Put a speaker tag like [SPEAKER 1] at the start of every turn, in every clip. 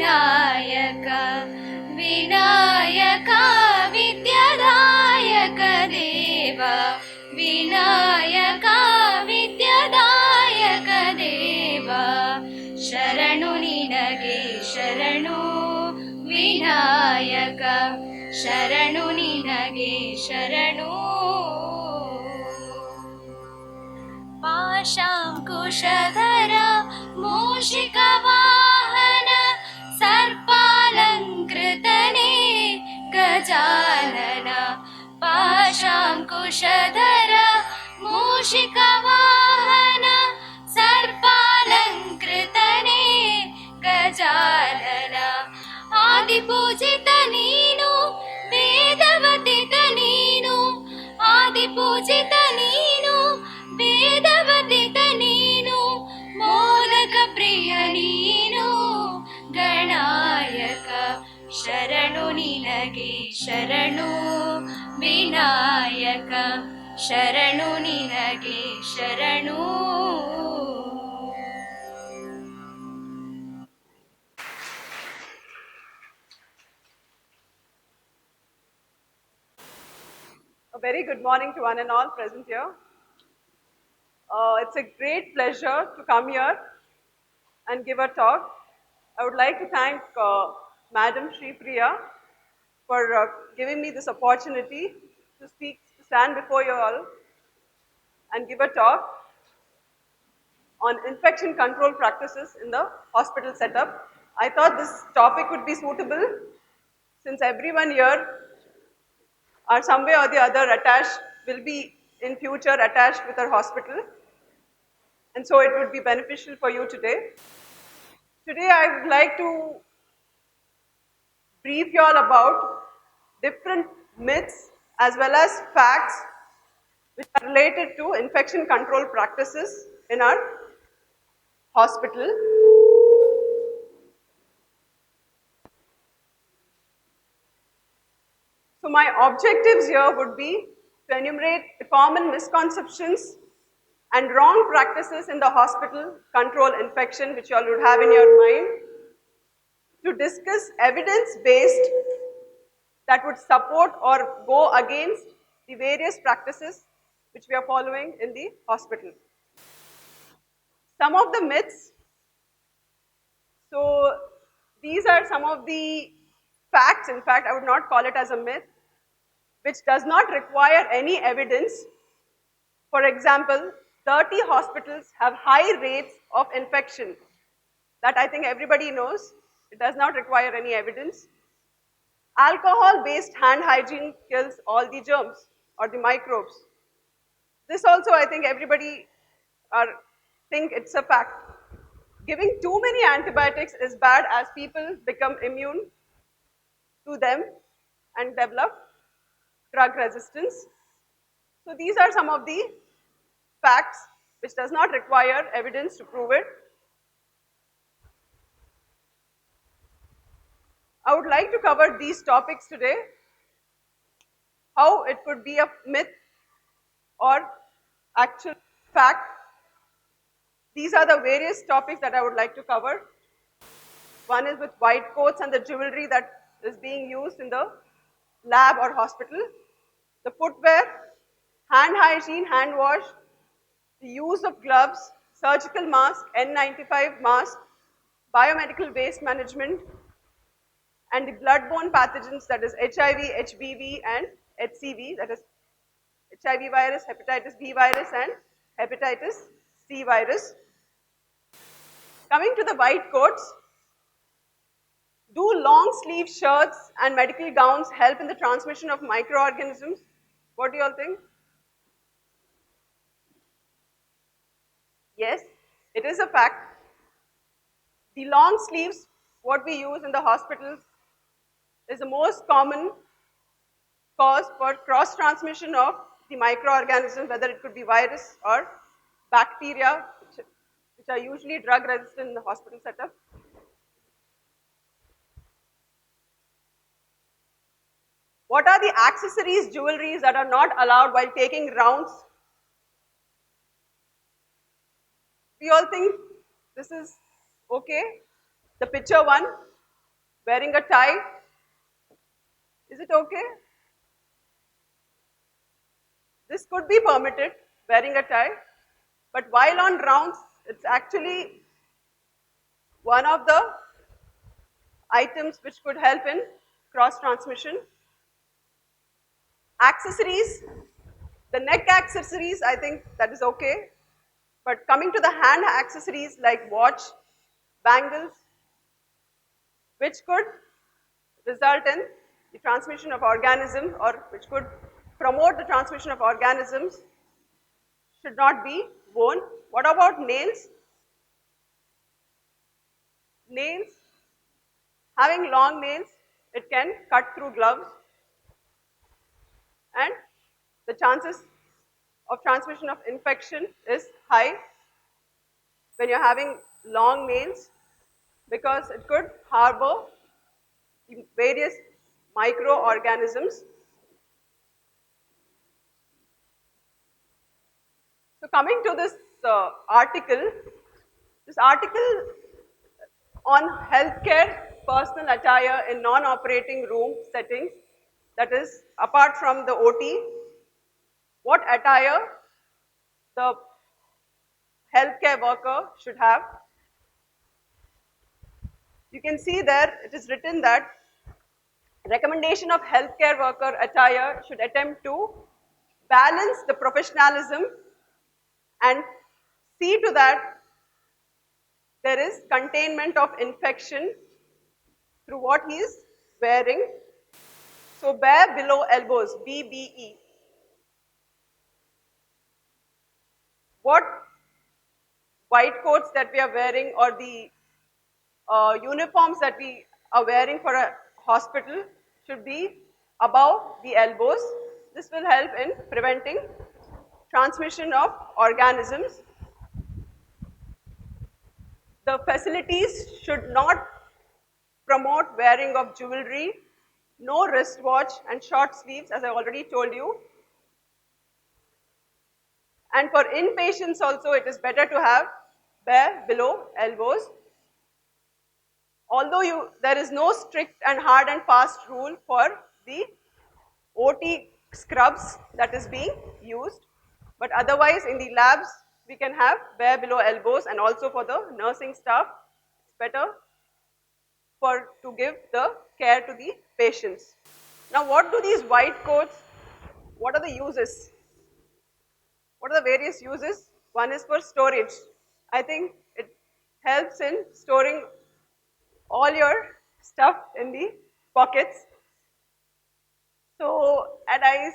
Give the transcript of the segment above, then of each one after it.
[SPEAKER 1] विनायक विनायक विद्यादायक देव विनायक विद्यादायक देव शरणु निनगे शरणु विनायक शरणु निनगे शरणु पाशाङ्कुशधर मूषिकवाहन सर्पालङ्कृतने गजानन पाशाङ्कुशधर मूषिकवाहन सर्पालङ्कृतने गजानन आदिपूजित नीनु वेदवतित नीनु आदिपूजित नीनु वेदवतित नीनु मोदक प्रिय नीनु गणायक शरणु निनगे शरणु Vinayak शरणु निनगे शरणु
[SPEAKER 2] A very good morning to one and all present here. It's a great pleasure to come here and give a talk. I would like to thank Madam Shri Priya for giving me this opportunity to stand before you all and give a talk on infection control practices in the hospital setup. I thought this topic would be suitable since everyone here are some way or the other attached, will be in future attached with our hospital. And so it would be beneficial for you today. Today I would like to brief you all about different myths as well as facts which are related to infection control practices in our hospital. So my objectives here would be to enumerate the common misconceptions and wrong practices in the hospital control infection which you all would have in your mind, to discuss evidence-based that would support or go against the various practices which we are following in the hospital. Some of the myths, so these are some of the facts, in fact I would not call it as a myth, which does not require any evidence. For example, 30 hospitals have high rates of infection. That I think everybody knows. It does not require any evidence. Alcohol-based hand hygiene kills all the germs or the microbes. This also I think everybody think it's a fact. Giving too many antibiotics is bad as people become immune to them and develop drug resistance. So these are some of the facts which does not require evidence to prove it. I would like to cover these topics today, how it could be a myth or actual fact. These are the various topics that I would like to cover. One is with white coats and the jewelry that is being used in the lab or hospital, the footwear, hand hygiene, hand wash, the use of gloves, surgical mask, N95 mask, biomedical waste management, and the bloodborne pathogens that is HIV, HBV and HCV, that is HIV virus, hepatitis B virus and hepatitis C virus. Coming to the white coats, do long sleeve shirts and medical gowns help in the transmission of microorganisms? What do you all think? Yes, it is a fact. The long sleeves, what we use in the hospitals, is the most common cause for cross transmission of the microorganisms, whether it could be virus or bacteria, which are usually drug resistant in the hospital setup. What are the accessories, jewelries that are not allowed while taking rounds? We all think this is okay. The picture one, Wearing a tie, is it okay? This could be permitted, wearing a tie, but while on rounds, it's actually one of the items which could help in cross transmission. Accessories, the neck accessories, I think that is okay. But coming to the hand accessories like watch, bangles, which could result in the transmission of organism or which could promote the transmission of organisms, should not be worn. What about nails? Nails, having long nails, it can cut through gloves and the chances of transmission of infection is high when you're having long nails because it could harbor various microorganisms. So coming to this article on healthcare personal attire in non-operating room settings, that is apart from the OT, what attire the healthcare worker should have. You can see there it is written that recommendation of healthcare worker attire should attempt to balance the professionalism and see to that there is containment of infection through what he is wearing. So bare below elbows, BBE. What white coats that we are wearing or the uniforms that we are wearing for a hospital should be above the elbows. This will help in preventing transmission of organisms. The facilities should not promote wearing of jewelry, no wristwatch and short sleeves as I already told you. And for inpatients also it is better to have bare below elbows. Although there is no strict and hard and fast rule for the OT scrubs that is being used, but otherwise in the labs we can have bare below elbows and also for the nursing staff it's better to give the care to the patients. Now what do these white coats, what are the uses? What are the various uses? One is for storage. I think it helps in storing all your stuff in the pockets. So, and I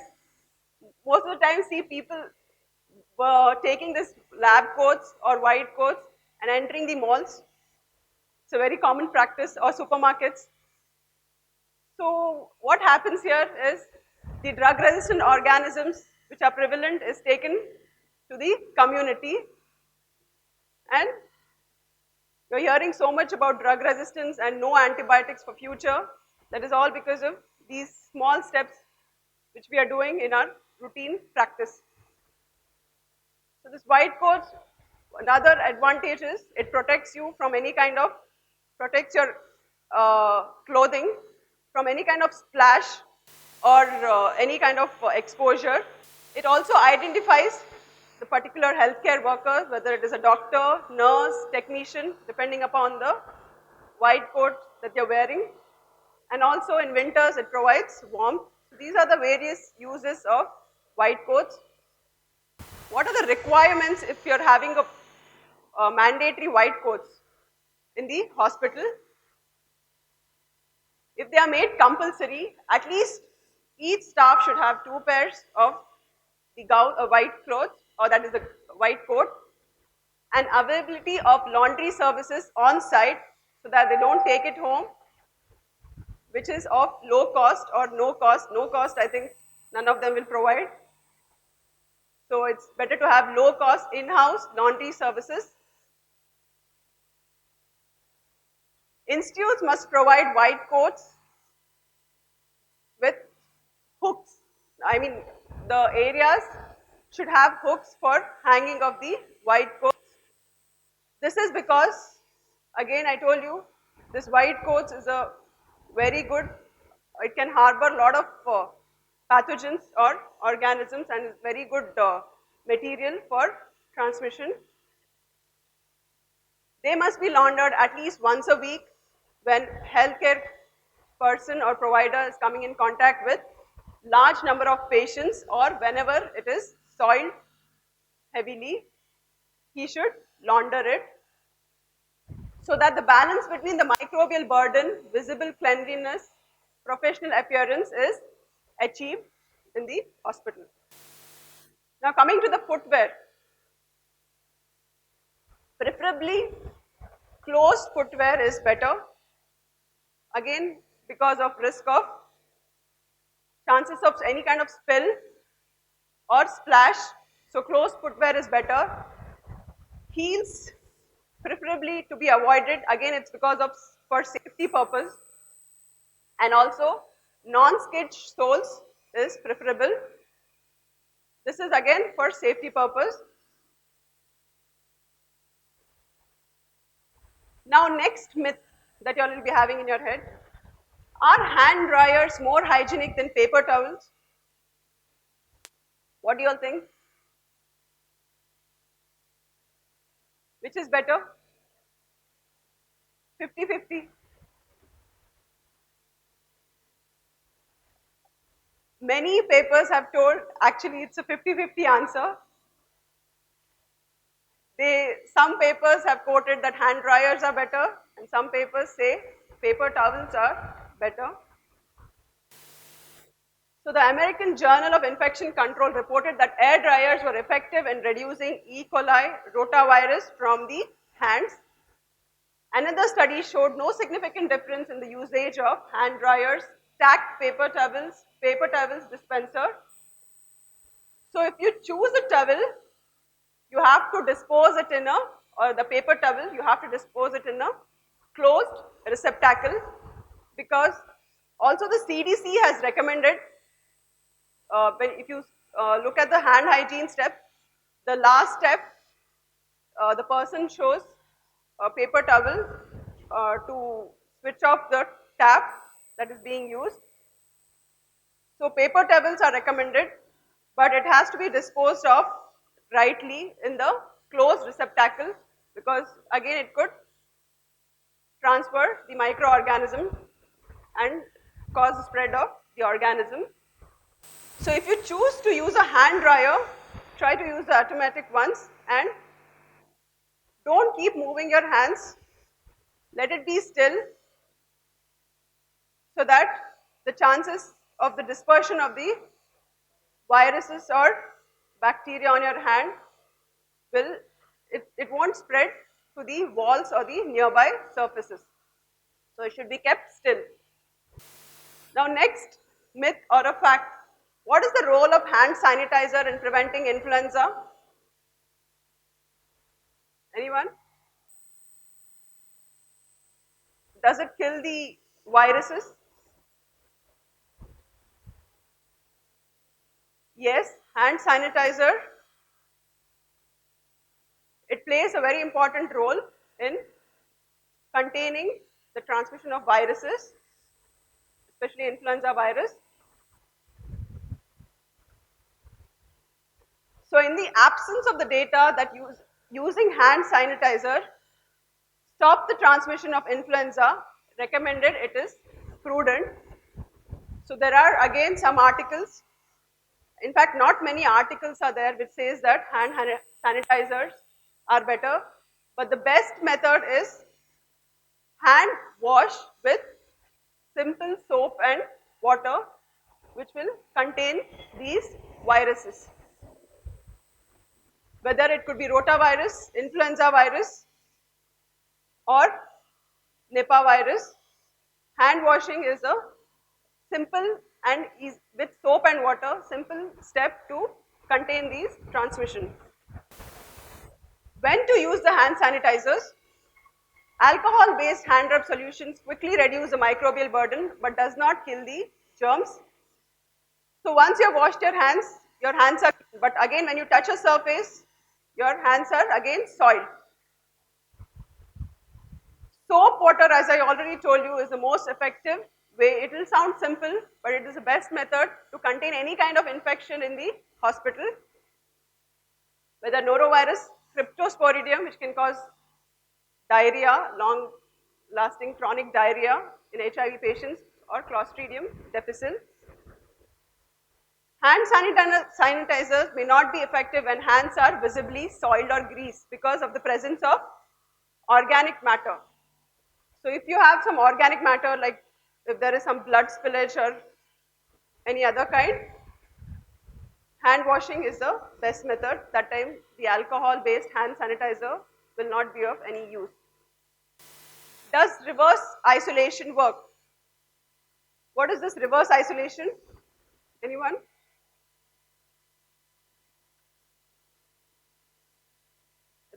[SPEAKER 2] most of the time see people taking this lab coats or white coats and entering the malls. It's a very common practice, or supermarkets. So what happens here is the drug resistant organisms which are prevalent is taken to the community, and you're hearing so much about drug resistance and no antibiotics for future. That is all because of these small steps which we are doing in our routine practice. So this white coat, another advantage is it protects you from any kind of, protects your clothing from any kind of splash or any kind of exposure. It also identifies the particular healthcare worker, whether it is a doctor, nurse, technician, depending upon the white coat that you're wearing. And also in winters it provides warmth. So these are the various uses of white coats. What are the requirements if you're having a mandatory white coats in the hospital? If they are made compulsory, at least each staff should have 2 pairs of the white clothes, or that is the white coat, and availability of laundry services on site so that they don't take it home, which is of low cost or no cost. No cost, I think none of them will provide. So it's better to have low cost in-house laundry services. Institutes must provide white coats with hooks. I mean, the areas should have hooks for hanging of the white coats. This is because, again I told you, this white coats is a very good. It can harbor a lot of pathogens or organisms and is very good material for transmission. They must be laundered at least once a week when healthcare person or provider is coming in contact with large number of patients or whenever it is soiled heavily, he should launder it so that the balance between the microbial burden, visible cleanliness, professional appearance is achieved in the hospital. Now coming to the footwear, preferably closed footwear is better, again because of risk of chances of any kind of spill or splash, so closed footwear is better. Heels preferably to be avoided, again it's because of for safety purpose, and also non-skid soles is preferable. This is again for safety purpose. Now next myth that you all will be having in your head, are hand dryers more hygienic than paper towels? What do you all think? Which is better? 50-50. Many papers have told actually it's a 50-50 answer. Some papers have quoted that hand dryers are better and some papers say paper towels are better. So the American Journal of Infection Control reported that air dryers were effective in reducing E. coli rotavirus from the hands. Another study showed no significant difference in the usage of hand dryers, stacked paper towels dispenser. So if you choose a towel, you have to dispose it in a, or the paper towel, you have to dispose it in a closed receptacle, because also the CDC has recommended, if you look at the hand hygiene step, the last step, the person shows a paper towel to switch off the tap that is being used. So paper towels are recommended, but it has to be disposed of rightly in the closed receptacle, because again it could transfer the microorganism and cause the spread of the organism. So if you choose to use a hand dryer, try to use the automatic ones and don't keep moving your hands. Let it be still so that the chances of the dispersion of the viruses or bacteria on your hand it won't spread to the walls or the nearby surfaces. So it should be kept still. Now next myth or a fact, what is the role of hand sanitizer in preventing influenza? Anyone? Does it kill the viruses? Yes, hand sanitizer, it plays a very important role in containing the transmission of viruses, especially influenza virus. So in the absence of the data that using hand sanitizer stop the transmission of influenza, recommended it is prudent. So there are again some articles, in fact not many articles are there which says that hand sanitizers are better, but the best method is hand wash with simple soap and water, which will contain these viruses. Whether it could be rotavirus, influenza virus or Nipah virus, hand washing is a simple and with soap and water, simple step to contain these transmission. When to use the hand sanitizers? Alcohol-based hand rub solutions quickly reduce the microbial burden but does not kill the germs. So once you have washed your hands are, but again when you touch a surface, your hands are again soiled. Soap water, as I already told you, is the most effective way. It will sound simple, but it is the best method to contain any kind of infection in the hospital, whether norovirus, cryptosporidium, which can cause diarrhea, long-lasting chronic diarrhea in HIV patients, or Clostridium difficile. Hand sanitizers may not be effective when hands are visibly soiled or greased because of the presence of organic matter. So if you have some organic matter, like if there is some blood spillage or any other kind, hand washing is the best method. That time the alcohol-based hand sanitizer will not be of any use. Does reverse isolation work? What is this reverse isolation? Anyone?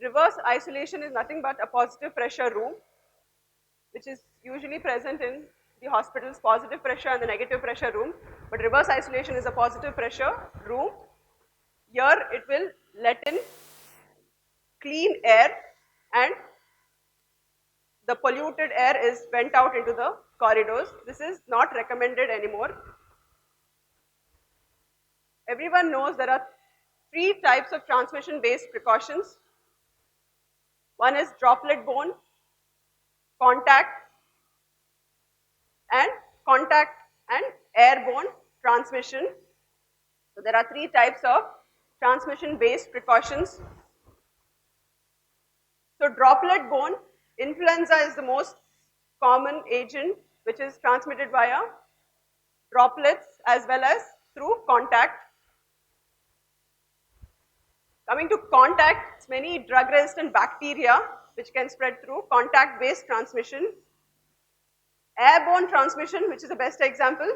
[SPEAKER 2] Reverse isolation is nothing but a positive pressure room, which is usually present in the hospital's positive pressure and the negative pressure room. But reverse isolation is a positive pressure room. Here it will let in clean air and the polluted air is vent out into the corridors. This is not recommended anymore. Everyone knows there are 3 types of transmission-based precautions. One is droplet-borne, contact and airborne transmission. So there are 3 types of transmission-based precautions. So droplet-borne, influenza is the most common agent which is transmitted via droplets as well as through contact. Coming to contact, it's many drug-resistant bacteria which can spread through contact-based transmission. Airborne transmission, which is the best example.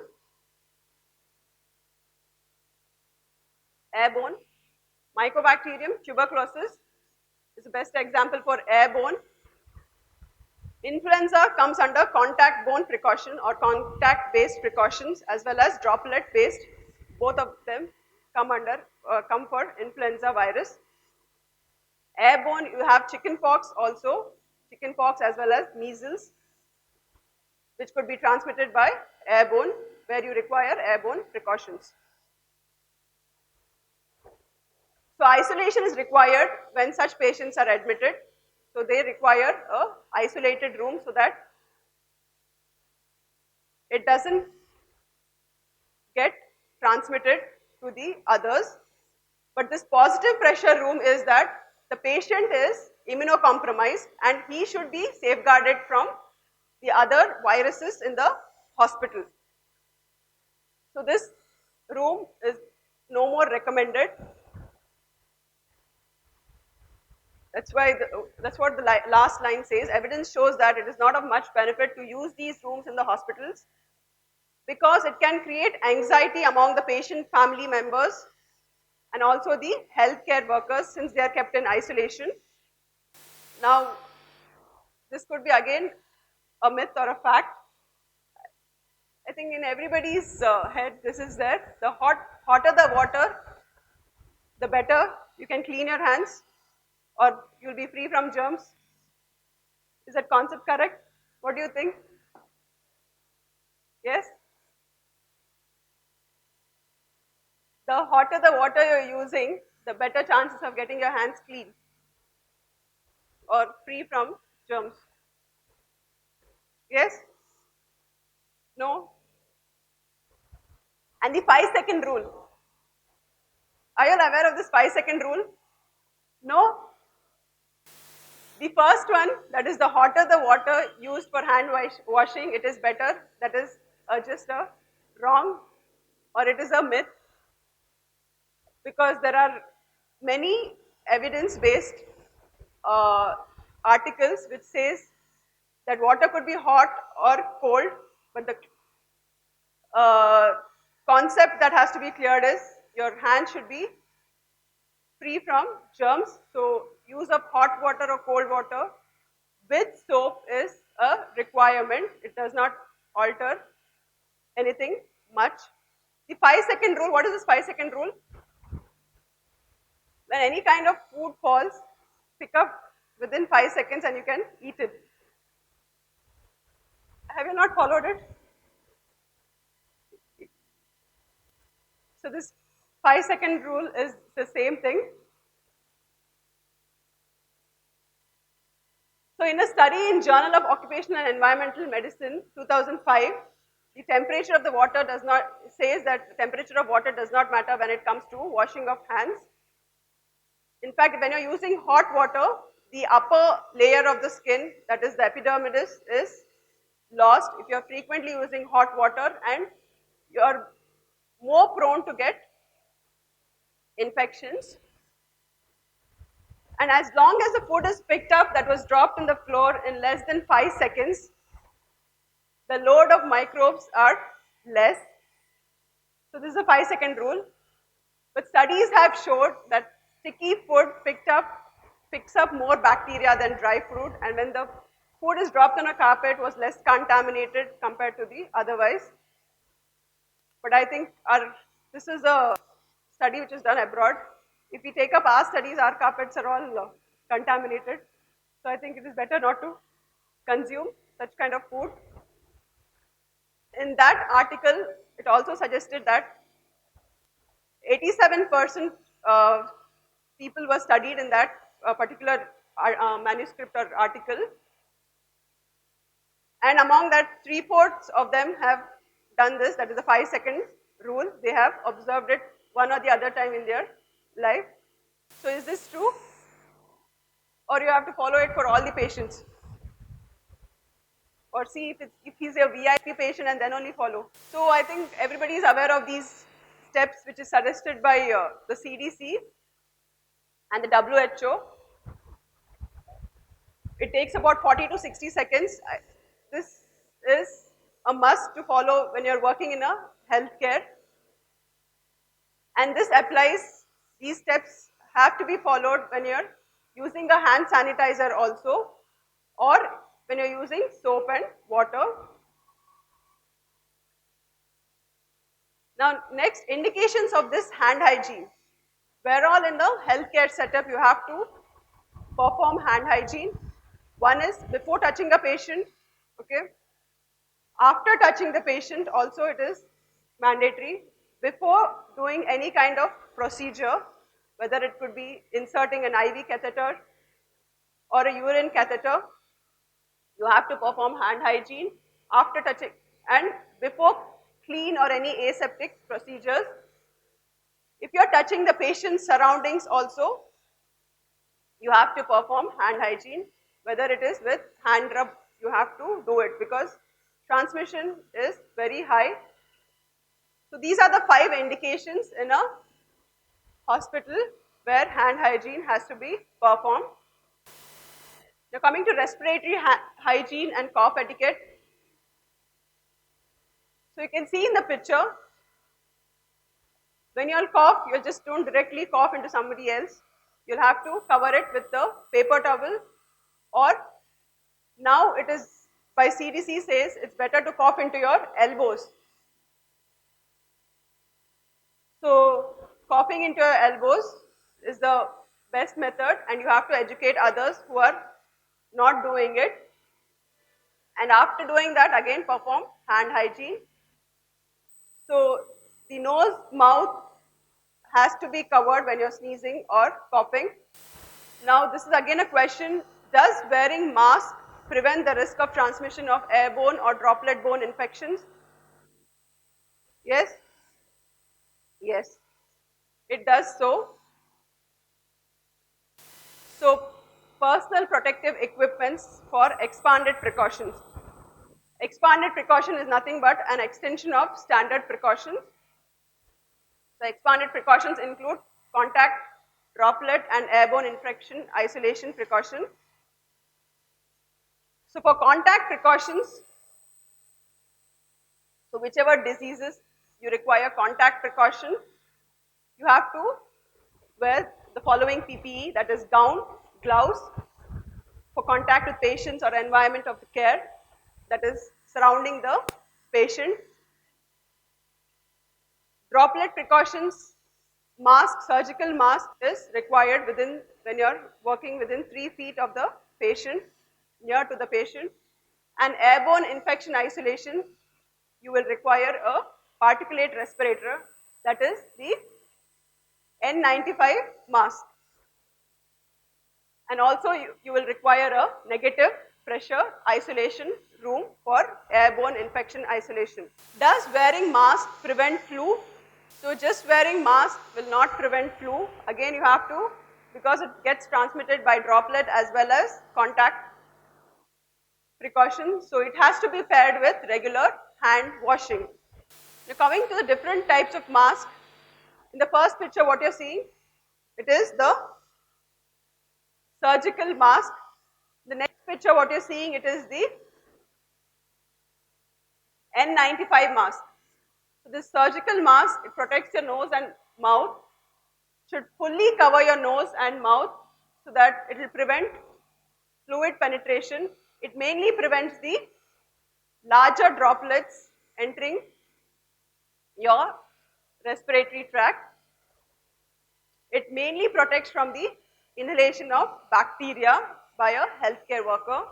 [SPEAKER 2] Airborne, Mycobacterium tuberculosis is the best example for airborne. Influenza comes under contact-borne precaution or contact-based precautions as well as droplet-based. Both of them come for influenza virus. Airborne, you have chickenpox also, chickenpox as well as measles, which could be transmitted by airborne, where you require airborne precautions. So isolation is required when such patients are admitted. So they require a isolated room so that it doesn't get transmitted to the others. But this positive pressure room is that the patient is immunocompromised and he should be safeguarded from the other viruses in the hospital. So this room is no more recommended. That's what the last line says. Evidence shows that it is not of much benefit to use these rooms in the hospitals because it can create anxiety among the patient family members and also the healthcare workers since they are kept in isolation. Now, this could be again a myth or a fact. I think in everybody's head this is there. The hotter the water, the better you can clean your hands or you'll be free from germs. Is that concept correct? What do you think? Yes? The hotter the water you're using, the better chances of getting your hands clean or free from germs. Yes? No? And the 5-second rule. Are you all aware of this 5-second rule? No? The first one, that is the hotter the water used for hand washing, it is better. That is just a wrong or it is a myth because there are many evidence-based articles which says that water could be hot or cold, but the concept that has to be cleared is your hand should be free from germs. So use of hot water or cold water with soap is a requirement. It does not alter anything much. The 5-second rule, what is this 5-second rule? When any kind of food falls, pick up within 5 seconds and you can eat it. Have you not followed it? So this 5-second rule is the same thing. So in a study in Journal of Occupational and Environmental Medicine, 2005, the temperature of the water says that the temperature of water does not matter when it comes to washing of hands. In fact, when you're using hot water, the upper layer of the skin, that is the epidermis, is lost if you're frequently using hot water, and you're more prone to get infections. And as long as the food is picked up that was dropped on the floor in less than 5 seconds, the load of microbes are less. So this is a 5-second rule. But studies have showed that sticky food picks up more bacteria than dry food, and when the food is dropped on a carpet, was less contaminated compared to the otherwise. But I think this is a study which is done abroad. If we take up our studies, our carpets are all contaminated. So I think it is better not to consume such kind of food. In that article, it also suggested that 87% people were studied in that particular manuscript or article. And among that, 3/4 of them have done this, that is the 5-second rule. They have observed it one or the other time in their life. So is this true? Or you have to follow it for all the patients? Or see if he's a VIP patient and then only follow. So I think everybody is aware of these steps which is suggested by the CDC and the WHO. It takes about 40 to 60 seconds. This is a must to follow when you're working in a healthcare. And this applies, these steps have to be followed when you're using a hand sanitizer also, or when you're using soap and water. Now next, indications of this hand hygiene. Where all in the healthcare setup you have to perform hand hygiene. One is before touching a patient, okay. After touching the patient also it is mandatory. Before doing any kind of procedure, whether it could be inserting an IV catheter or a urine catheter, you have to perform hand hygiene after touching, and before clean or any aseptic procedures. If you are touching the patient's surroundings also, you have to perform hand hygiene, whether it is with hand rub, you have to do it because transmission is very high. So these are the 5 indications in a hospital where hand hygiene has to be performed. Now coming to respiratory hygiene and cough etiquette. So you can see in the picture, when you'll cough, you just don't directly cough into somebody else. You'll have to cover it with the paper towel, or now it is by CDC says it's better to cough into your elbows. So coughing into your elbows is the best method, and you have to educate others who are not doing it. And after doing that, again perform hand hygiene. So the nose, mouth has to be covered when you're sneezing or coughing. Now this is again a question, does wearing mask prevent the risk of transmission of airborne or droplet-borne infections? Yes? Yes, it does so. So personal protective equipments for expanded precautions. Expanded precaution is nothing but an extension of standard precautions. The expanded precautions include contact, droplet and airborne infection isolation precaution. So for contact precautions, so whichever diseases you require contact precaution, you have to wear the following PPE, that is gown, gloves for contact with patients or environment of the care that is surrounding the patient. Droplet precautions, mask, surgical mask is required when you are working within 3 feet of the patient, near to the patient. And airborne infection isolation, you will require a particulate respirator that is the N95 mask. And also you will require a negative pressure isolation room for airborne infection isolation. Does wearing mask prevent flu? So just wearing mask will not prevent flu. Again you have to, because it gets transmitted by droplet as well as contact precautions. So it has to be paired with regular hand washing. Now coming to the different types of mask. In the first picture what you are seeing, it is the surgical mask. The next picture what you are seeing, it is the N95 mask. So this surgical mask, it protects your nose and mouth, should fully cover your nose and mouth so that it will prevent fluid penetration. It mainly prevents the larger droplets entering your respiratory tract. It mainly protects from the inhalation of bacteria by a healthcare worker.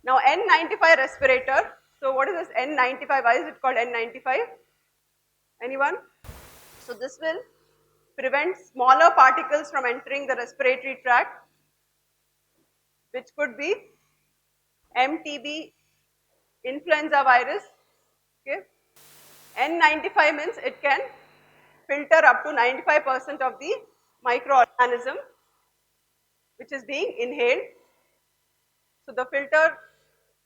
[SPEAKER 2] Now N95 respirator. So what is this N95? Why is it called N95? Anyone? So this will prevent smaller particles from entering the respiratory tract, which could be MTB, influenza virus. Okay. N95 means it can filter up to 95% of the microorganism which is being inhaled. So the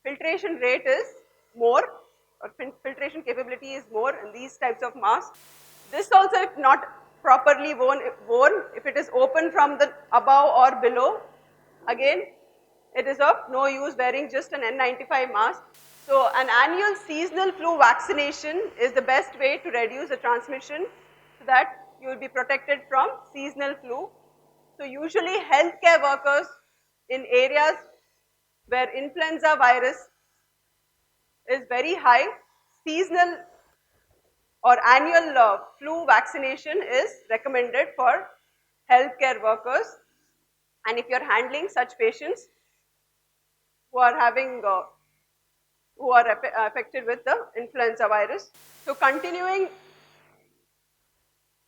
[SPEAKER 2] filtration rate is more, or filtration capability is more in these types of masks. This also, if not properly worn, if it is open from the above or below, again it is of no use wearing just an N95 mask. So an annual seasonal flu vaccination is the best way to reduce the transmission so that you will be protected from seasonal flu. So usually healthcare workers in areas where influenza virus is very high, seasonal or annual flu vaccination is recommended for healthcare workers. And if you are handling such patients who are having affected with the influenza virus. So continuing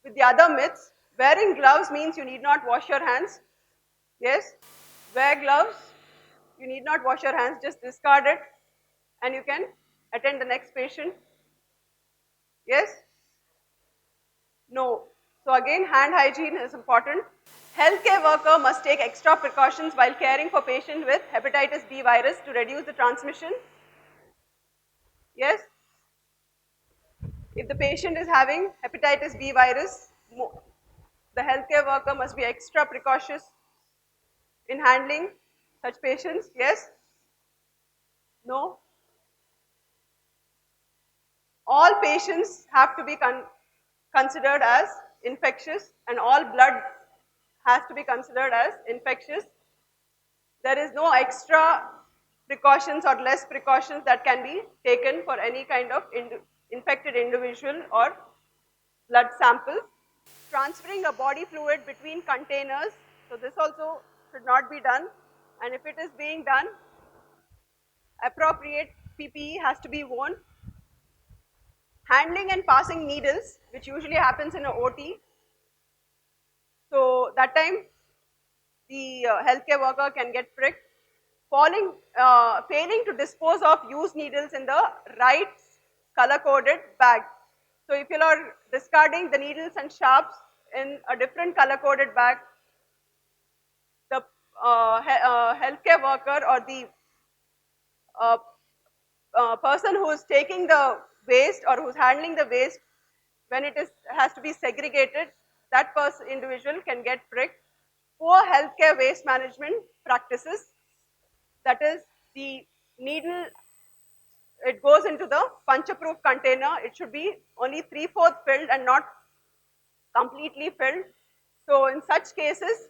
[SPEAKER 2] with the other myths, wearing gloves means you need not wash your hands. Yes, wear gloves, you need not wash your hands, just discard it and you can attend the next patient. Yes? No. So again, hand hygiene is important. Healthcare worker must take extra precautions while caring for patient with hepatitis B virus to reduce the transmission. Yes? If the patient is having hepatitis B virus, the healthcare worker must be extra precautious in handling such patients. Yes? No? All patients have to be considered as infectious and all blood has to be considered as infectious. There is no extra precautions or less precautions that can be taken for any kind of infected individual or blood sample. Transferring a body fluid between containers, so this also should not be done, and if it is being done, appropriate PPE has to be worn. Handling and passing needles, which usually happens in a OT. So that time the healthcare worker can get pricked. Failing to dispose of used needles in the right color-coded bag. So if you are discarding the needles and sharps in a different color-coded bag, the healthcare worker or the person who is taking the waste or who is handling the waste, when it has to be segregated, that individual can get pricked. Poor healthcare waste management practices, that is the needle, it goes into the puncture-proof container, it should be only 3/4 filled and not completely filled. So in such cases,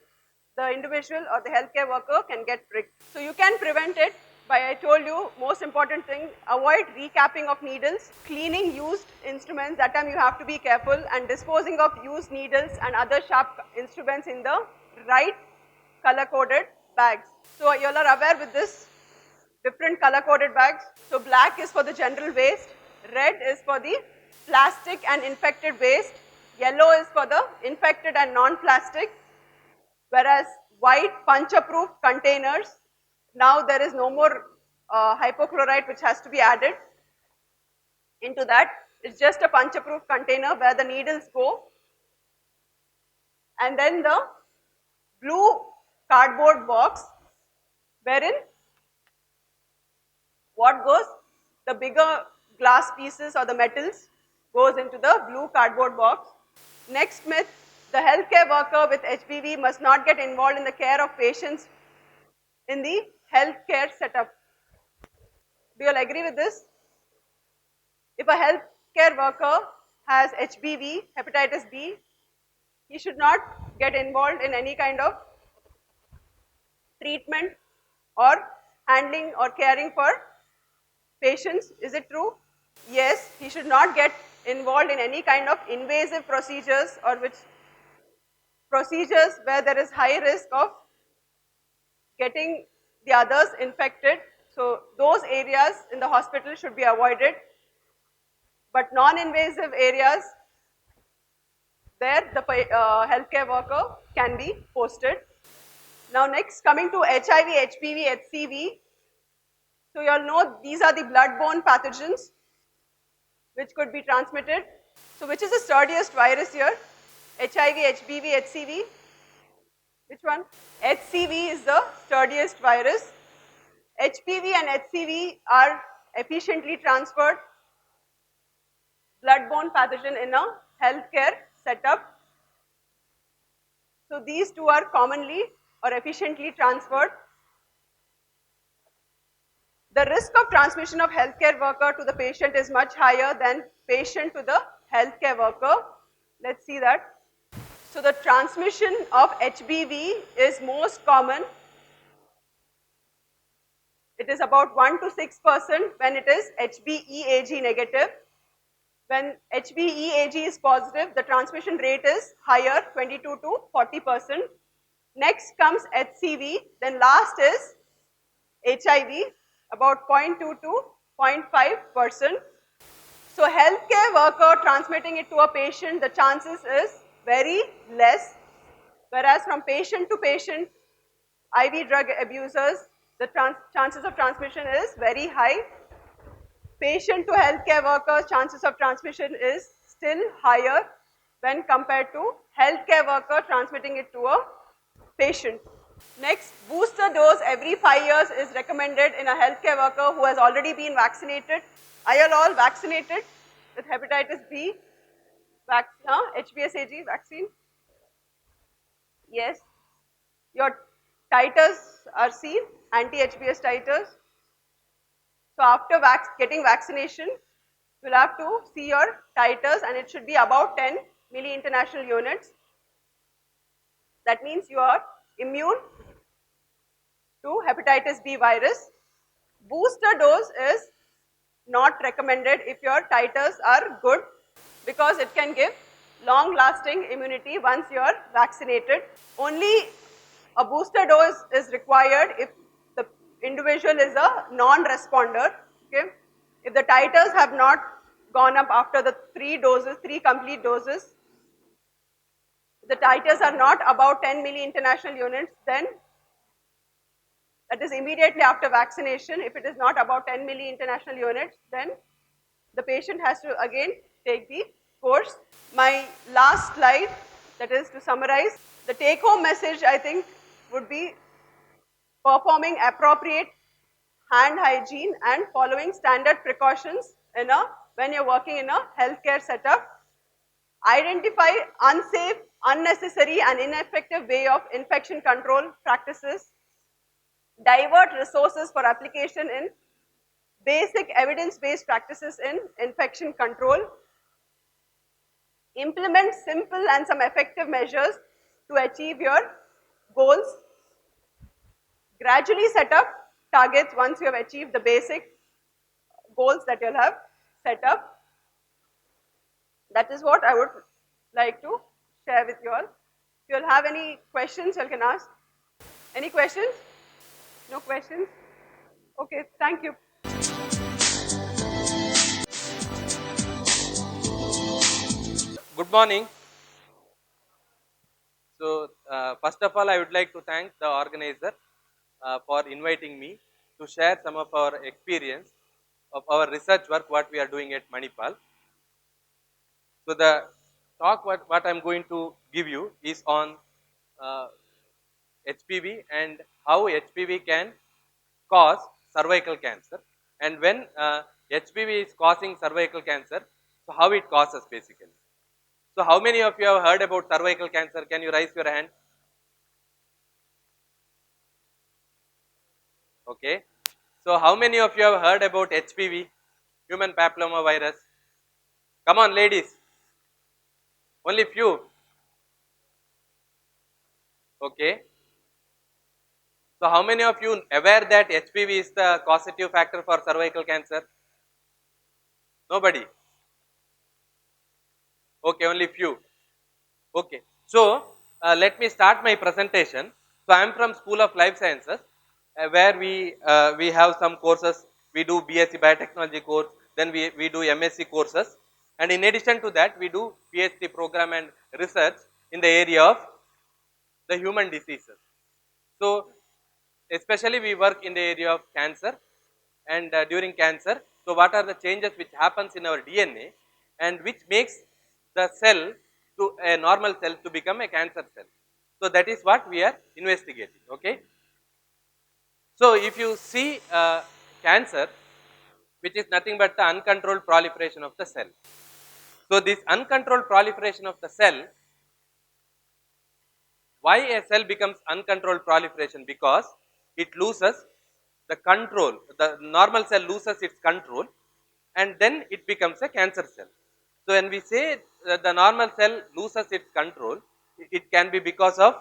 [SPEAKER 2] the individual or the healthcare worker can get pricked. So you can prevent it by, I told you, most important thing, avoid recapping of needles, cleaning used instruments, that time you have to be careful, and disposing of used needles and other sharp instruments in the right color-coded bags. So you all are aware with this, different color-coded bags. So black is for the general waste, red is for the plastic and infected waste. Yellow is for the infected and non-plastic, whereas white punch-proof containers, now there is no more hypochlorite which has to be added into that. It's just a punch-proof container where the needles go. And then the blue cardboard box, wherein what goes? The bigger glass pieces or the metals goes into the blue cardboard box. Next myth, the healthcare worker with HPV must not get involved in the care of patients in the healthcare setup. Do you all agree with this? If a healthcare worker has HBV, hepatitis B, he should not get involved in any kind of treatment or handling or caring for patients. Is it true? Yes, he should not get involved in any kind of invasive procedures or which procedures where there is high risk of getting the others infected. So those areas in the hospital should be avoided. But non-invasive areas, there the healthcare worker can be posted. Now next, coming to HIV, HPV, HCV. So you all know these are the blood-borne pathogens which could be transmitted. So which is the sturdiest virus here? HIV, HBV, HCV. Which one? HCV is the sturdiest virus. HPV and HCV are efficiently transferred blood-borne pathogen in a healthcare setup. So these two are commonly or efficiently transferred. The risk of transmission of healthcare worker to the patient is much higher than patient to the healthcare worker. Let's see that. So the transmission of HBV is most common. It is about 1 to 6% when it is HBeAg negative. When HBeAg is positive, the transmission rate is higher, 22 to 40%. Next comes HCV, then last is HIV, about 0.2 to 0.5%. So healthcare worker transmitting it to a patient, the chances is very less, whereas from patient to patient, IV drug abusers, the chances of transmission is very high. Patient to healthcare workers, chances of transmission is still higher when compared to healthcare worker transmitting it to a patient. Next, booster dose every 5 years is recommended in a healthcare worker who has already been vaccinated. Are you all vaccinated with hepatitis B, HBsAg vaccine? Yes. Your titers are seen, anti-HBs titers. So after getting vaccination, you will have to see your titers and it should be about 10 milli-international units. That means you are immune to hepatitis B virus. Booster dose is not recommended if your titers are good because it can give long-lasting immunity once you are vaccinated. Only a booster dose is required if the individual is a non-responder. Okay? If the titers have not gone up after the 3 complete doses, the titers are not above 10 milli-international units, then that is immediately after vaccination. If it is not about 10 milli-international units, then the patient has to again take the course. My last slide, that is to summarize, the take-home message I think would be performing appropriate hand hygiene and following standard precautions when you're working in a healthcare setup. Identify unsafe, unnecessary and ineffective way of infection control practices. Divert resources for application in basic evidence-based practices in infection control. Implement simple and some effective measures to achieve your goals. Gradually set up targets once you have achieved the basic goals that you'll have set up. That is what I would like to share with you all. If you'll have any questions, you can ask. Any questions? No questions? Okay, thank you.
[SPEAKER 3] Good morning. So, first of all, I would like to thank the organizer for inviting me to share some of our experience of our research work, what we are doing at Manipal. So, the talk what I am going to give you is on uh, HPV and how HPV can cause cervical cancer, and when HPV is causing cervical cancer, so how it causes basically. So, how many of you have heard about cervical cancer? Can you raise your hand? Okay. So, how many of you have heard about HPV, human papilloma virus? Come on, ladies. Only few. Okay. So, how many of you aware that HPV is the causative factor for cervical cancer? Nobody. Okay, only few. Okay. So, let me start my presentation. So, I am from School of Life Sciences, where we have some courses. We do BSc Biotechnology course, then we do MSc courses, and in addition to that, we do PhD program and research in the area of the human diseases. So, especially we work in the area of cancer, and during cancer, so what are the changes which happens in our DNA and which makes the cell to a normal cell to become a cancer cell. So, that is what we are investigating. Okay. So, if you see cancer, which is nothing but the uncontrolled proliferation of the cell. So, this uncontrolled proliferation of the cell, why a cell becomes uncontrolled proliferation? Because it loses the control, the normal cell loses its control and then it becomes a cancer cell. So, when we say that the normal cell loses its control, it can be because of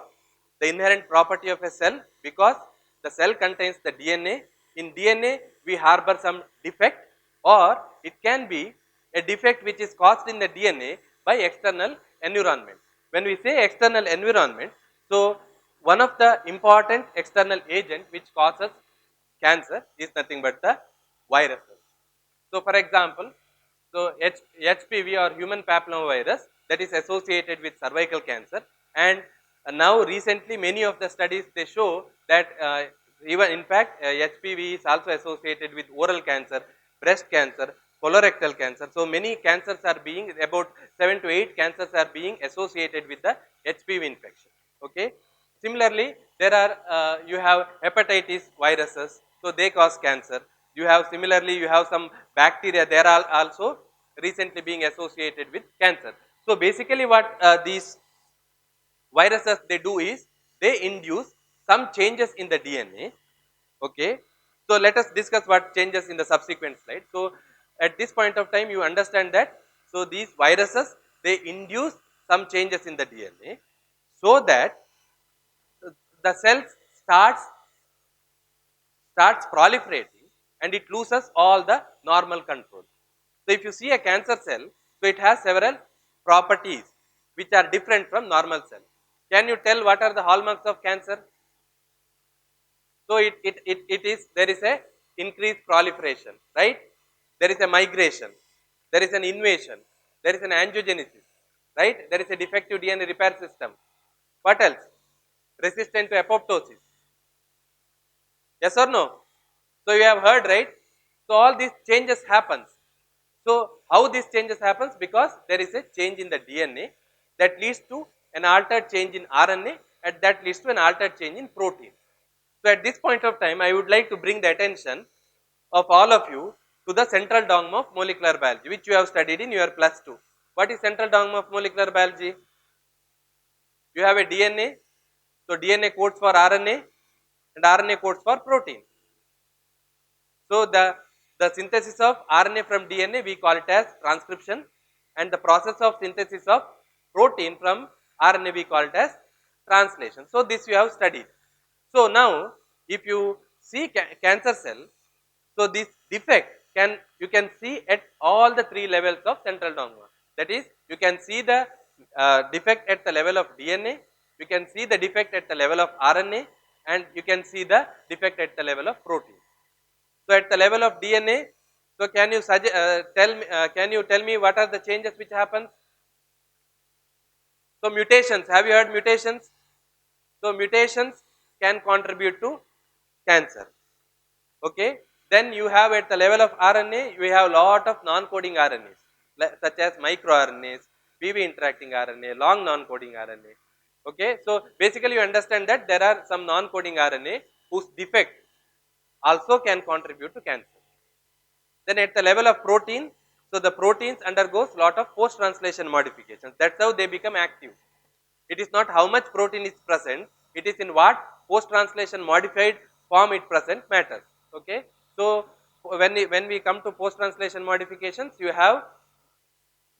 [SPEAKER 3] the inherent property of a cell, because the cell contains the DNA. In DNA, we harbor some defect, or it can be a defect which is caused in the DNA by external environment. When we say external environment, so one of the important external agent which causes cancer is nothing but the viruses. So, for example, so HPV or human papilloma virus, that is associated with cervical cancer, and now recently many of the studies they show that even in fact HPV is also associated with oral cancer, breast cancer, colorectal cancer. So, many cancers are being, about 7 to 8 cancers are being associated with the HPV infection. Okay. Similarly, there are you have hepatitis viruses, so they cause cancer. You have similarly you have some bacteria, they are also recently being associated with cancer. So, basically what these viruses they do is they induce some changes in the DNA. Okay. So, let us discuss what changes in the subsequent slide. So, at this point of time you understand that, so these viruses they induce some changes in the DNA, so that the cells starts proliferating and it loses all the normal control. So, if you see a cancer cell, so it has several properties which are different from normal cell. Can you tell what are the hallmarks of cancer? So, it is, there is a increased proliferation, right? There is a migration, there is an invasion, there is an angiogenesis, right? There is a defective DNA repair system. What else? Resistant to apoptosis. Yes or no? So, you have heard, right? So, all these changes happens. So, how these changes happens? Because there is a change in the DNA that leads to an altered change in RNA, and that leads to an altered change in protein. So, at this point of time, I would like to bring the attention of all of you to the central dogma of molecular biology, which you have studied in your +2. What is central dogma of molecular biology? You have a DNA, so DNA codes for RNA and RNA codes for protein. So, the synthesis of RNA from DNA we call it as transcription, and the process of synthesis of protein from RNA we call it as translation. So, this you have studied. So, now if you see cancer cell, so this defect you can see at all the 3 levels of central dogma. That is, you can see the defect at the level of DNA, you can see the defect at the level of RNA, and you can see the defect at the level of protein. So, at the level of DNA, so can you tell me what are the changes which happen? So mutations, have you heard mutations? So mutations can contribute to cancer. Okay. Then you have at the level of RNA, you have lot of non-coding RNAs such as microRNAs, PV interacting RNA, long non-coding RNA. Okay. So basically you understand that there are some non-coding RNA whose defect also can contribute to cancer. Then at the level of protein, so the proteins undergoes lot of post-translation modifications. That's how they become active. It is not how much protein is present, it is in what post-translation modified form it present matters. Okay. So when we come to post-translation modifications, you have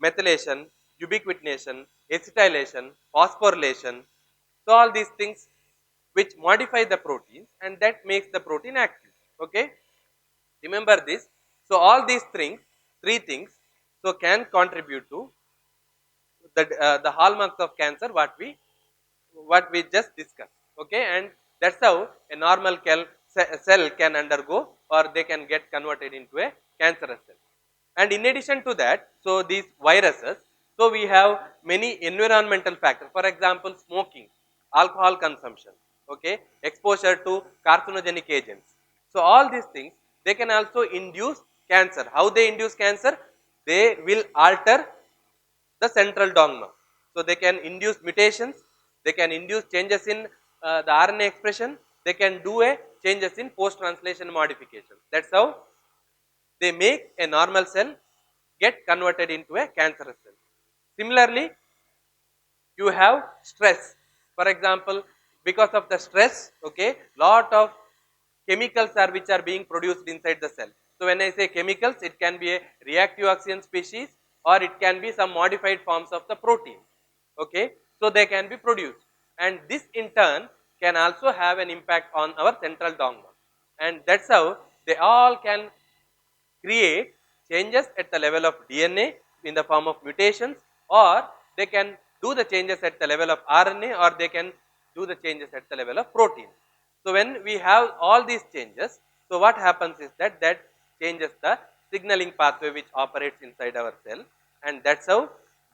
[SPEAKER 3] methylation, ubiquitination, acetylation, phosphorylation. So all these things which modify the proteins and that makes the protein active. Okay. Remember this. So all these things, three things, so can contribute to the hallmarks of cancer what we just discussed. Okay, and that's how a normal cell can undergo or they can get converted into a cancerous cell. And in addition to that, so these viruses, so we have many environmental factors. For example, smoking, alcohol consumption, okay, exposure to carcinogenic agents. So all these things, they can also induce cancer. How they induce cancer? They will alter the central dogma. So they can induce mutations, they can induce changes in the RNA expression, they can do a changes in post-translation modifications. That's how they make a normal cell get converted into a cancerous cell. Similarly, you have stress. For example, because of the stress, okay, lot of chemicals are which are being produced inside the cell. So when I say chemicals, it can be a reactive oxygen species or it can be some modified forms of the protein. Okay, so they can be produced, and this in turn can also have an impact on our central dogma, and that's how they all can create changes at the level of DNA in the form of mutations, or they can do the changes at the level of RNA, or they can do the changes at the level of protein. So when we have all these changes, so what happens is that changes the signaling pathway which operates inside our cell, and that's how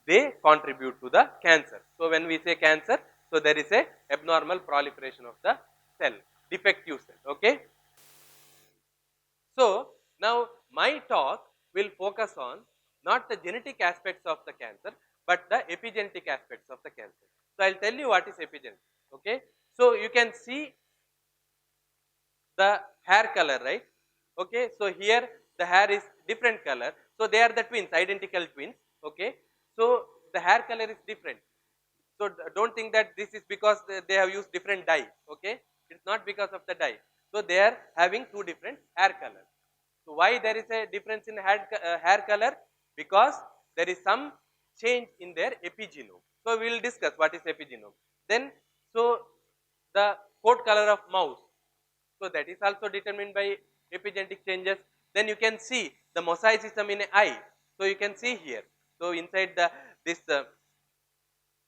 [SPEAKER 3] they contribute to the cancer. So when we say cancer, so there is a abnormal proliferation of the cell, defective cell. Okay. So now my talk will focus on not the genetic aspects of the cancer, but the epigenetic aspects of the cancer. So I'll tell you what is epigenetic. Okay. So you can see the hair color, right? Okay. So here the hair is different color. So they are the twins, identical twins. Okay. So the hair color is different. So don't think that this is because they have used different dye. Okay. It's not because of the dye. So they are having two different hair colors. So why there is a difference in hair color? Because there is some change in their epigenome. So we will discuss what is epigenome. Then, so the coat color of mouse, so that is also determined by epigenetic changes. Then you can see the mosaicism in an eye. So you can see here. So inside this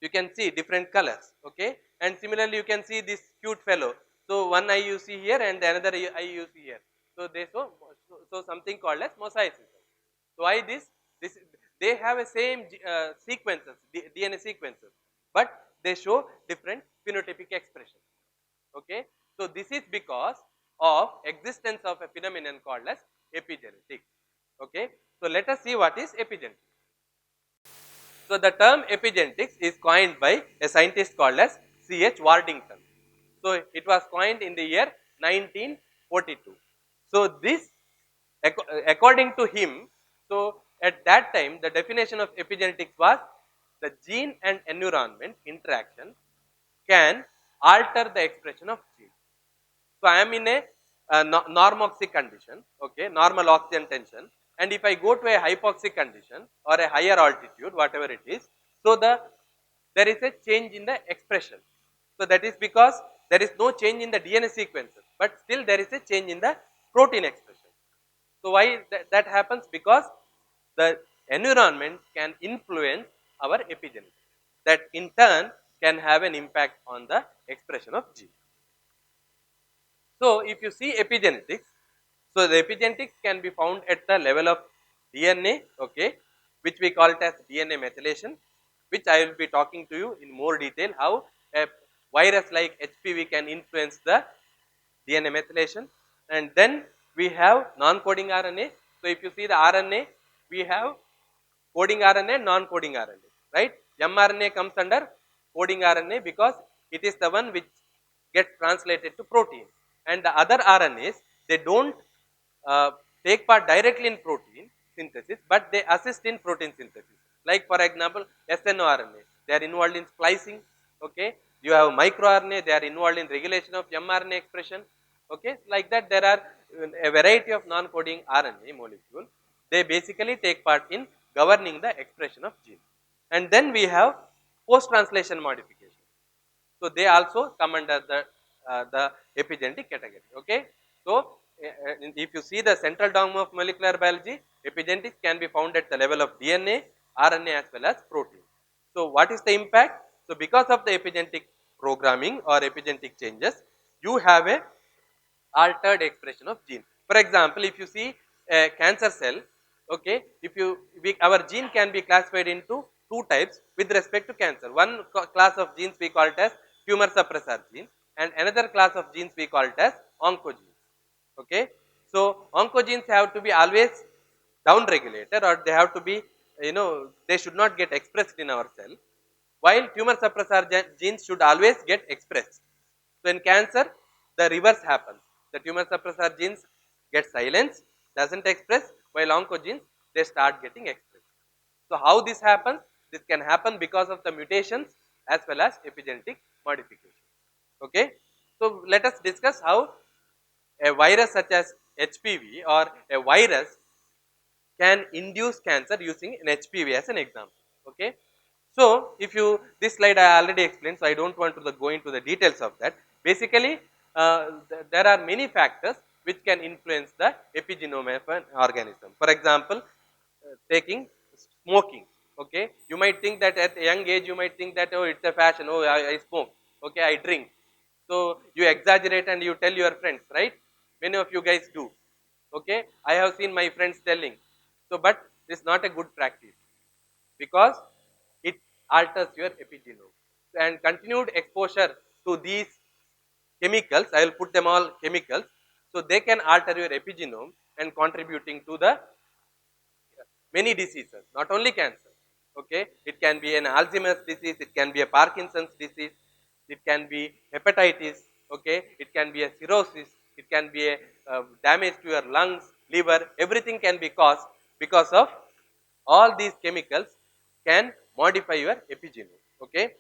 [SPEAKER 3] you can see different colors. Okay, and similarly you can see this cute fellow. So one eye you see here and the another eye you see here. So they so something called as mosaicism. So why this? They have a same sequences, DNA sequences, but they show different phenotypic expression. Okay, so this is because of existence of a phenomenon called as epigenetics. Okay, so let us see what is epigenetics. So the term epigenetics is coined by a scientist called as C.H. Wardington. So it was coined in the year 1942. So this, according to him, so at that time the definition of epigenetics was the gene and environment interaction can alter the expression of gene. So I am in a normoxic condition, okay, normal oxygen tension, and if I go to a hypoxic condition or a higher altitude, whatever it is, so there is a change in the expression. So that is because there is no change in the DNA sequences, but still there is a change in the protein expression. So why that happens? Because the environment can influence our epigenetics, that in turn can have an impact on the expression of gene. So if you see epigenetics, so the epigenetics can be found at the level of DNA, okay, which we call it as DNA methylation. which I will be talking to you in more detail how a virus like HPV can influence the DNA methylation. And then we have non-coding RNA. So if you see the RNA, we have coding RNA, non-coding RNA, right? mRNA comes under coding RNA because it is the one which gets translated to protein, and the other RNAs, they don't uh, take part directly in protein synthesis, but they assist in protein synthesis. Like for example, snRNA, they are involved in splicing. Okay, you have microRNA, they are involved in regulation of mRNA expression. Okay, like that there are a variety of non-coding RNA molecule. They basically take part in governing the expression of gene. And then we have post-translation modification. So they also come under the epigenetic category. Okay, so if you see the central dogma of molecular biology, epigenetics can be found at the level of DNA, RNA as well as protein. So what is the impact? So because of the epigenetic programming or epigenetic changes, you have a altered expression of gene. For example, if you see a cancer cell, okay, if you our gene can be classified into two types with respect to cancer. One class of genes we call it as tumor suppressor gene, and another class of genes we call it as oncogenes. Okay, so oncogenes have to be always down regulated, or they have to be, they should not get expressed in our cell, while tumor suppressor genes should always get expressed. So in cancer, the reverse happens. The tumor suppressor genes get silenced, doesn't express, while oncogenes, they start getting expressed. So how this happens? This can happen because of the mutations as well as epigenetic modification. Okay. So let us discuss how a virus such as HPV or a virus can induce cancer using an HPV as an example. Okay. So if you, this slide I already explained, so I don't want to go into the details of that. Basically, there are many factors which can influence the epigenome of an organism. For example, taking smoking. Okay, you might think that at a young age you might think that, oh, it's a fashion. Oh, I smoke. Okay, I drink. So you exaggerate and you tell your friends, right? Many of you guys do. Okay, I have seen my friends telling. So, but this is not a good practice because it alters your epigenome. And continued exposure to these chemicals, I will put them all chemicals, so they can alter your epigenome and contributing to the many diseases, not only cancer. Okay, it can be an Alzheimer's disease, it can be a Parkinson's disease, it can be hepatitis. Okay, it can be a cirrhosis, it can be a damage to your lungs, liver. Everything can be caused because of all these chemicals can modify your epigenome. Okay,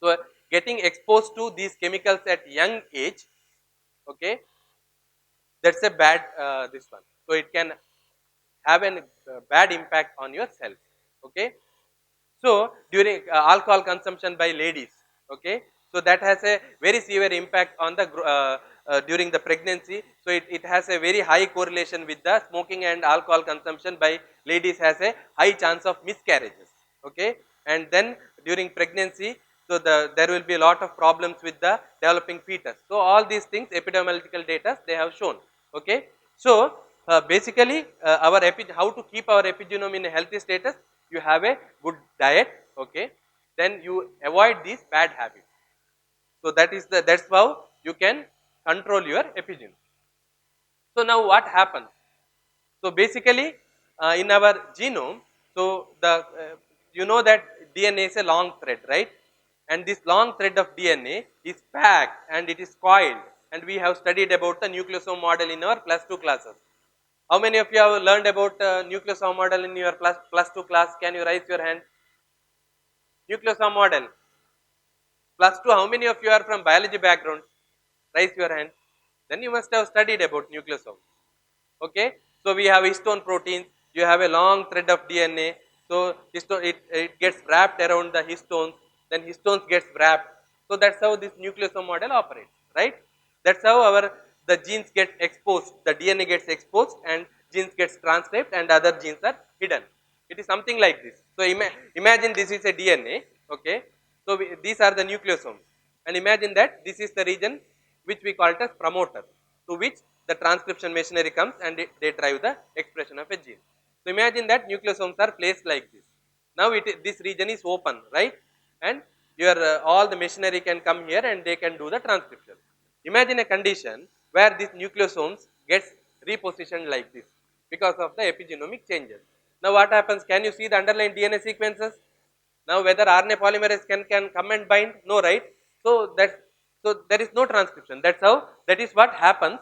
[SPEAKER 3] so getting exposed to these chemicals at young age, okay, that's a bad this one. So it can have a bad impact on your cells. Okay, so during alcohol consumption by ladies, okay, so that has a very severe impact on the during the pregnancy. So it has a very high correlation with the smoking and alcohol consumption by ladies has a high chance of miscarriages. Okay, and then during pregnancy, so there will be a lot of problems with the developing fetus. So all these things, epidemiological data they have shown. Okay, so basically our how to keep our epigenome in a healthy status? You have a good diet, okay, then you avoid these bad habits. So that's how you can control your epigenome. So now what happens? So basically in our genome, so the you know that DNA is a long thread, right? And this long thread of DNA is packed and it is coiled, and we have studied about the nucleosome model in our +2 classes. How many of you have learned about nucleosome model in your plus 2 class? Can you raise your hand? Nucleosome model. +2, how many of you are from biology background? Raise your hand. Then you must have studied about nucleosome. Okay. So we have histone proteins. You have a long thread of DNA. So it gets wrapped around the histones. Then histones gets wrapped. So that's how this nucleosome model operates, right? That's how the genes get exposed. The DNA gets exposed and genes gets transcribed and other genes are hidden. It is something like this. So imagine this is a DNA. Okay. So these are the nucleosomes, and imagine that this is the region which we call it as promoter, to which the transcription machinery comes and they drive the expression of a gene. So imagine that nucleosomes are placed like this. Now this region is open, right? And your all the machinery can come here and they can do the transcription. Imagine a condition where these nucleosomes gets repositioned like this because of the epigenomic changes. Now what happens? Can you see the underlying DNA sequences? Now whether RNA polymerase can come and bind? No, right? So there is no transcription. That's how, that is what happens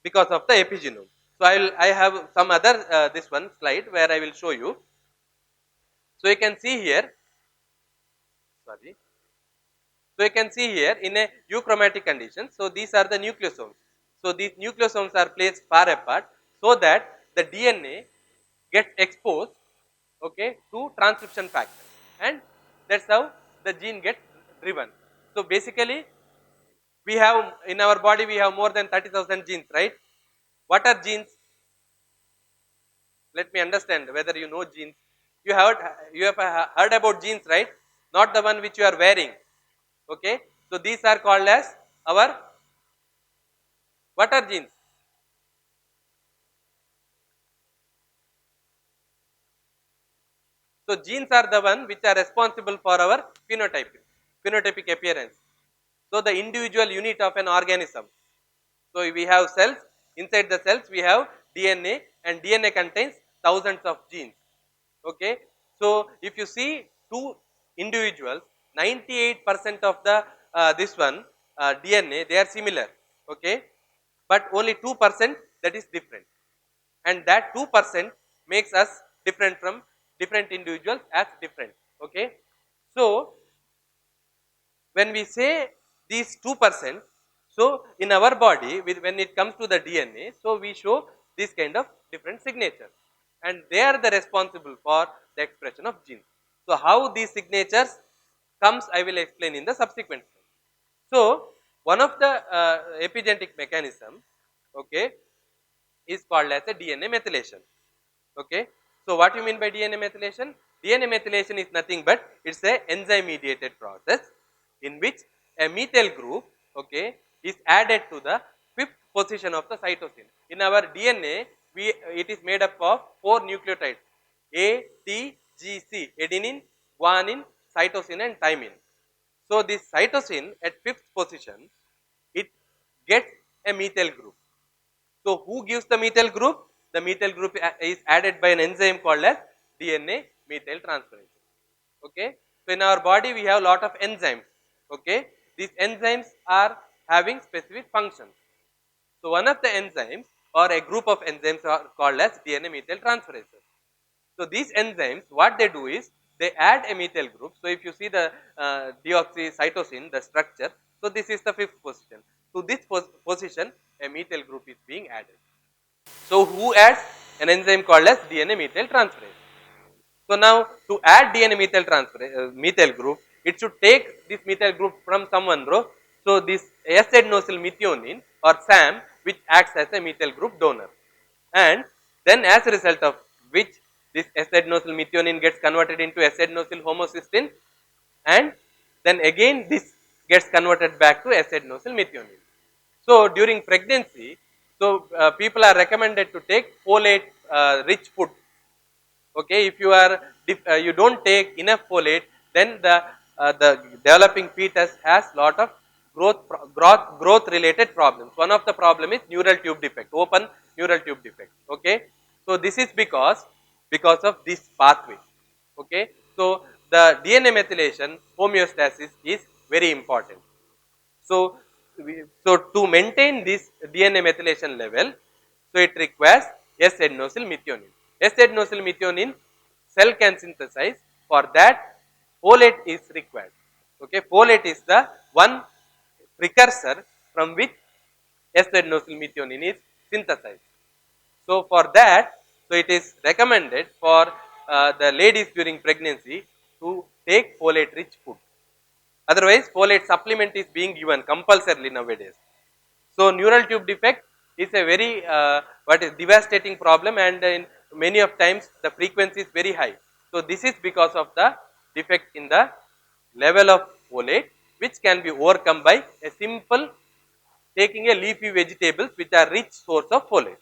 [SPEAKER 3] because of the epigenome. So I have some other this one slide where I will show you. So you can see here, sorry. So you can see here in a euchromatic condition. So these are the nucleosomes. So these nucleosomes are placed far apart so that the DNA gets exposed, okay, to transcription factor, and that's how the gene gets driven. So basically we have in our body we have more than 30,000 genes, right? What are genes? Let me understand whether you know genes. You have heard about genes, right? Not the one which you are wearing. Okay. So these are called as our, what are genes? So genes are the one which are responsible for our phenotypic appearance. So the individual unit of an organism. So we have cells, inside the cells we have DNA, and DNA contains thousands of genes. Okay. So if you see two individuals, 98% of the this one DNA, they are similar, okay, but only 2% that is different, and that 2% makes us different from different individuals as different. Okay. So when we say these 2%, so in our body when it comes to the DNA, so we show this kind of different signatures, and they are the responsible for the expression of genes. So how these signatures comes, I will explain in the subsequent slide. So one of the epigenetic mechanism, okay, is called as a DNA methylation. Okay. So what you mean by DNA methylation? DNA methylation is nothing but it's a enzyme mediated process in which a methyl group, okay, is added to the fifth position of the cytosine. In our DNA, it is made up of 4 nucleotides: A, T, G, C, adenine, guanine, cytosine and thymine. So this cytosine at fifth position, it gets a methyl group. So who gives the methyl group? The methyl group is added by an enzyme called as DNA methyl transferase. Okay. So in our body we have lot of enzymes. Okay. These enzymes are having specific functions. So one of the enzymes or a group of enzymes are called as DNA methyl transferases. So these enzymes, what they do is they add a methyl group. So if you see the deoxycytosine, the structure, so this is the fifth position. To this position, a methyl group is being added. So who adds? An enzyme called as DNA methyl transferase. So now to add DNA methyl group, it should take this methyl group from someone, bro. So this S-adenosyl methionine or SAM, which acts as a methyl group donor, and then as a result of which this S-adenosyl methionine gets converted into S-adenosyl homocysteine, and then again this gets converted back to S-adenosyl methionine. So during pregnancy, so people are recommended to take folate rich food. Okay, if you are you don't take enough folate, then the developing fetus has lot of growth related problems. One of the problem is neural tube defect, open neural tube defect. Okay, so this is because of this pathway. Okay, so the DNA methylation homeostasis is very important. So to maintain this DNA methylation level, so it requires S-adenosyl methionine. S-adenosyl methionine cell can synthesize. For that, folate is required. Okay, folate is the one precursor from which S-adenosyl methionine is synthesized. So for that, so it is recommended for the ladies during pregnancy to take folate rich food. Otherwise, folate supplement is being given compulsorily nowadays. So neural tube defect is a very devastating problem, and in many of times the frequency is very high. So this is because of the defect in the level of folate, which can be overcome by a simple taking a leafy vegetables which are rich source of folate.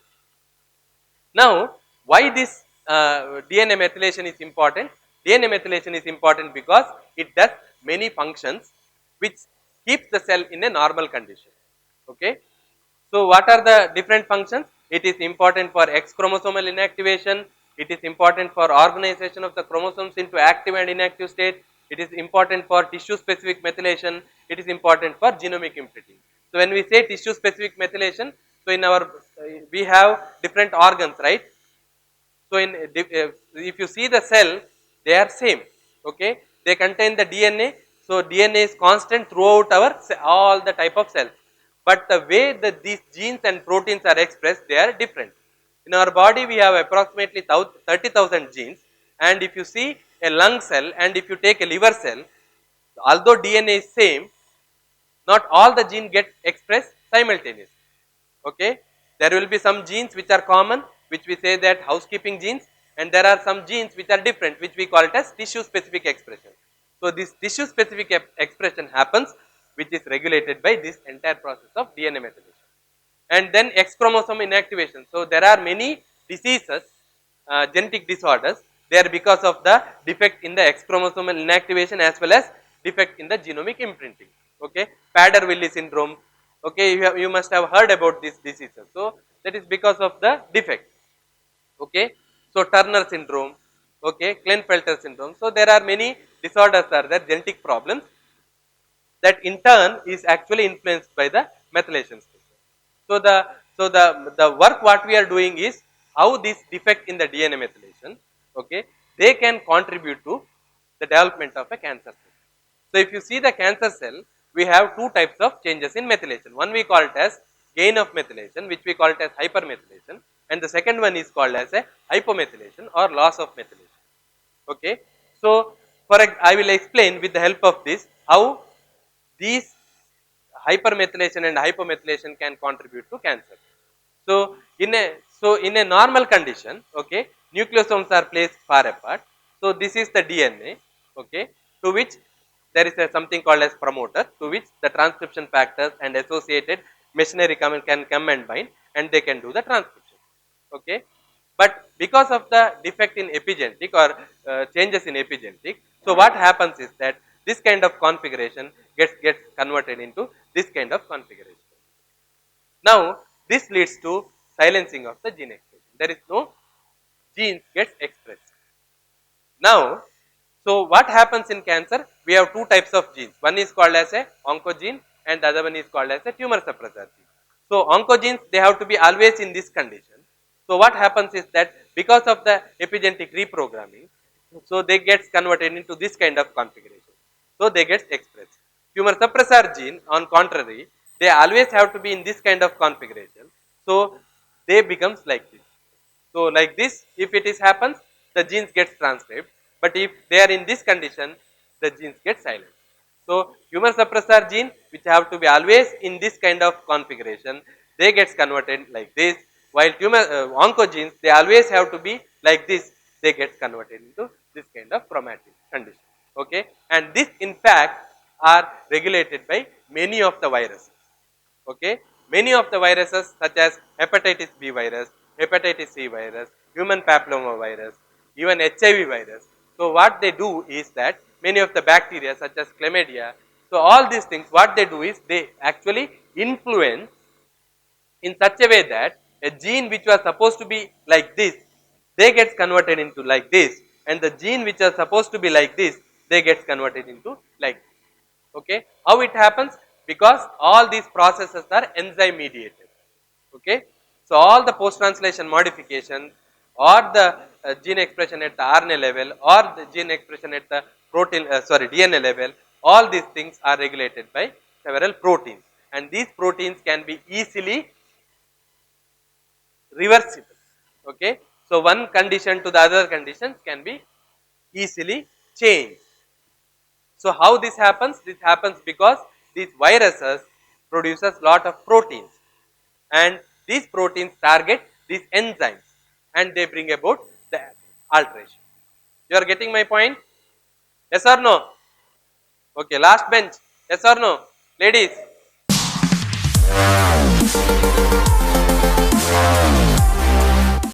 [SPEAKER 3] Now, why this DNA methylation is important. DNA methylation is important because it does many functions which keeps the cell in a normal condition. Okay. So, what are the different functions? It is important for X chromosomal inactivation, it is important for organization of the chromosomes into active and inactive state, it is important for tissue specific methylation, it is important for genomic imprinting. So, when we say tissue specific methylation, so in our we have different organs, right? So, if you see the cell, they are same, okay? They contain the DNA, so DNA is constant throughout our all the type of cells, but the way that these genes and proteins are expressed, they are different. In our body, we have approximately 30,000 genes, and if you see a lung cell and if you take a liver cell, although DNA is same, not all the genes get expressed simultaneously. Okay, there will be some genes which are common, which we say that housekeeping genes, and there are some genes which are different, which we call it as tissue specific expression. So, this tissue specific expression happens, which is regulated by this entire process of DNA methylation. And then X chromosome inactivation. So, there are many diseases, genetic disorders, they are because of the defect in the X chromosomal inactivation as well as defect in the genomic imprinting. Okay, Prader-Willi syndrome. Okay, you must have heard about these diseases. So, that is because of the defect. Okay, so Turner syndrome. Okay, Klinefelter syndrome. So, there are many disorders are there, genetic problems that in turn is actually influenced by the methylation stage. So, the work what we are doing is how this defect in the DNA methylation, okay, they can contribute to the development of a cancer cell. So, if you see the cancer cell, we have two types of changes in methylation. One we call it as gain of methylation, which we call it as hypermethylation, and the second one is called as a hypomethylation or loss of methylation. Okay. So, I will explain with the help of this how these hypermethylation and hypomethylation can contribute to cancer. So, in a normal condition, okay, nucleosomes are placed far apart. So, this is the DNA, okay, to which there is something called as promoter, to which the transcription factors and associated machinery can come and bind, and they can do the transcription. Okay. But because of the defect in epigenetic or changes in epigenetic, so what happens is that this kind of configuration gets converted into this kind of configuration. Now, this leads to silencing of the gene expression. There is no genes gets expressed. Now, so what happens in cancer? We have two types of genes. One is called as a oncogene and the other one is called as a tumor suppressor gene. So, oncogenes, they have to be always in this condition. So, what happens is that because of the epigenetic reprogramming, so they gets converted into this kind of configuration. So, they get expressed. Tumor suppressor gene on contrary, they always have to be in this kind of configuration. So, they becomes like this. So, like this, if it is happens, the genes gets transcribed, but if they are in this condition, the genes get silenced. So, tumor suppressor gene, which have to be always in this kind of configuration, they gets converted like this, while oncogenes, they always have to be like this, they get converted into this kind of chromatin condition. Okay, and this in fact are regulated by many of the viruses. Okay, many of the viruses such as hepatitis B virus, hepatitis C virus, human papilloma virus, even HIV virus. So, what they do is that many of the bacteria such as chlamydia, so all these things what they do is they actually influence in such a way that a gene which was supposed to be like this, they gets converted into like this, and the gene which are supposed to be like this, they gets converted into like this. Okay, how it happens? Because all these processes are enzyme mediated. Okay, so all the post translation modifications or the gene expression at the RNA level or the gene expression at the DNA level, all these things are regulated by several proteins, and these proteins can be easily reversible. Okay, so one condition to the other conditions can be easily changed. So, how this happens? This happens because these viruses produces lot of proteins, and these proteins target these enzymes and they bring about the alteration. You are getting my point? Yes or no? Okay, last bench. Yes or no? Ladies.